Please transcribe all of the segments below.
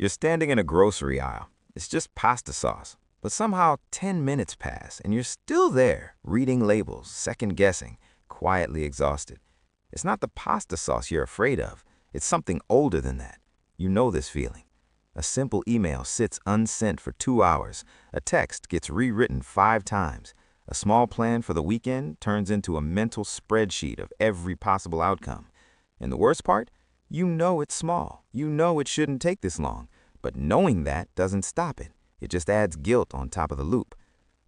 You're standing in a grocery aisle. It's just pasta sauce. But somehow 10 minutes pass and you're still there, reading labels, second-guessing, quietly exhausted. It's not the pasta sauce you're afraid of. It's something older than that. You know this feeling. A simple email sits unsent for 2 hours. A text gets rewritten 5 times. A small plan for the weekend turns into a mental spreadsheet of every possible outcome. And the worst part? You know it's small. You know it shouldn't take this long. But knowing that doesn't stop it. It just adds guilt on top of the loop.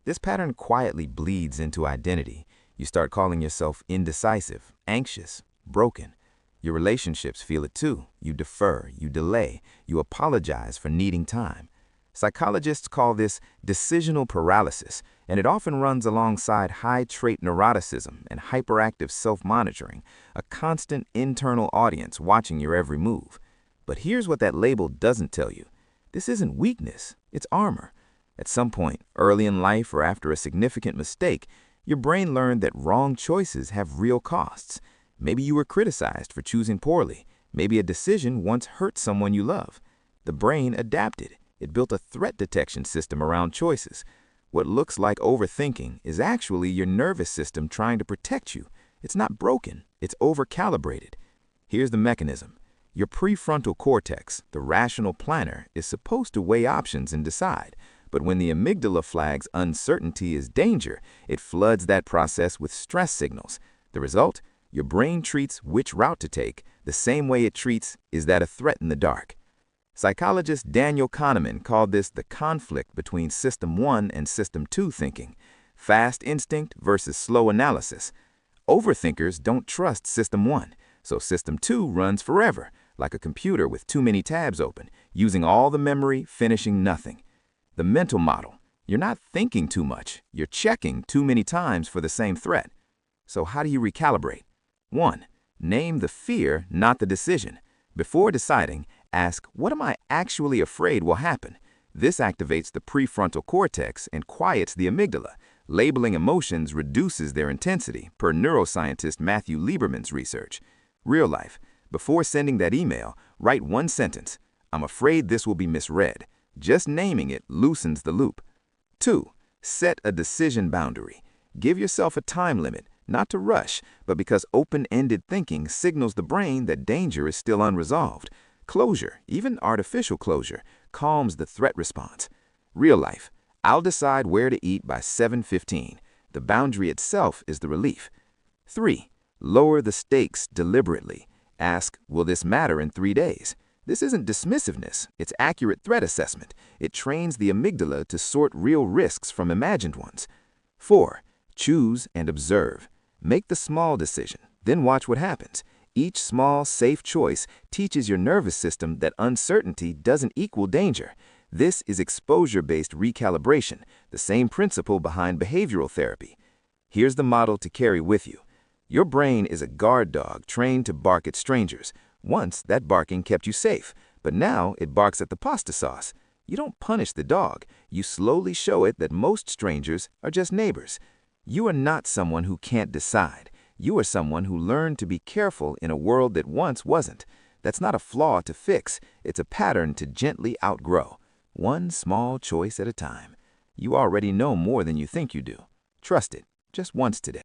This pattern quietly bleeds into identity. You start calling yourself indecisive, anxious, broken. Your relationships feel it too. You defer, you delay, you apologize for needing time. Psychologists call this decisional paralysis, and it often runs alongside high-trait neuroticism and hyperactive self-monitoring, a constant internal audience watching your every move. But here's what that label doesn't tell you. This isn't weakness, it's armor. At some point, early in life or after a significant mistake, your brain learned that wrong choices have real costs. Maybe you were criticized for choosing poorly. Maybe a decision once hurt someone you love. The brain adapted. It built a threat detection system around choices. What looks like overthinking is actually your nervous system trying to protect you. It's not broken, it's overcalibrated. Here's the mechanism. Your prefrontal cortex, the rational planner, is supposed to weigh options and decide. But when the amygdala flags uncertainty is danger, it floods that process with stress signals. The result? Your brain treats which route to take the same way it treats is that a threat in the dark. Psychologist Daniel Kahneman called this the conflict between System 1 and System 2 thinking, fast instinct versus slow analysis. Overthinkers don't trust System 1, so System 2 runs forever, like a computer with too many tabs open, using all the memory, finishing nothing. The mental model: you're not thinking too much, you're checking too many times for the same threat. So how do you recalibrate? 1. Name the fear, not the decision. Before deciding, ask, what am I actually afraid will happen? This activates the prefrontal cortex and quiets the amygdala. Labeling emotions reduces their intensity, per neuroscientist Matthew Lieberman's research. Real life. Before sending that email, write one sentence. I'm afraid this will be misread. Just naming it loosens the loop. 2. Set a decision boundary. Give yourself a time limit, not to rush, but because open-ended thinking signals the brain that danger is still unresolved. Closure, even artificial closure, calms the threat response. Real life. I'll decide where to eat by 7:15. The boundary itself is the relief. 3. Lower the stakes deliberately. Ask, will this matter in 3 days? This isn't dismissiveness, it's accurate threat assessment. It trains the amygdala to sort real risks from imagined ones. 4. Choose and observe. Make the small decision, then watch what happens. Each small, safe choice teaches your nervous system that uncertainty doesn't equal danger. This is exposure-based recalibration, the same principle behind behavioral therapy. Here's the model to carry with you. Your brain is a guard dog trained to bark at strangers. Once, that barking kept you safe, but now it barks at the pasta sauce. You don't punish the dog. You slowly show it that most strangers are just neighbors. You are not someone who can't decide. You are someone who learned to be careful in a world that once wasn't. That's not a flaw to fix. It's a pattern to gently outgrow. One small choice at a time. You already know more than you think you do. Trust it, just once today.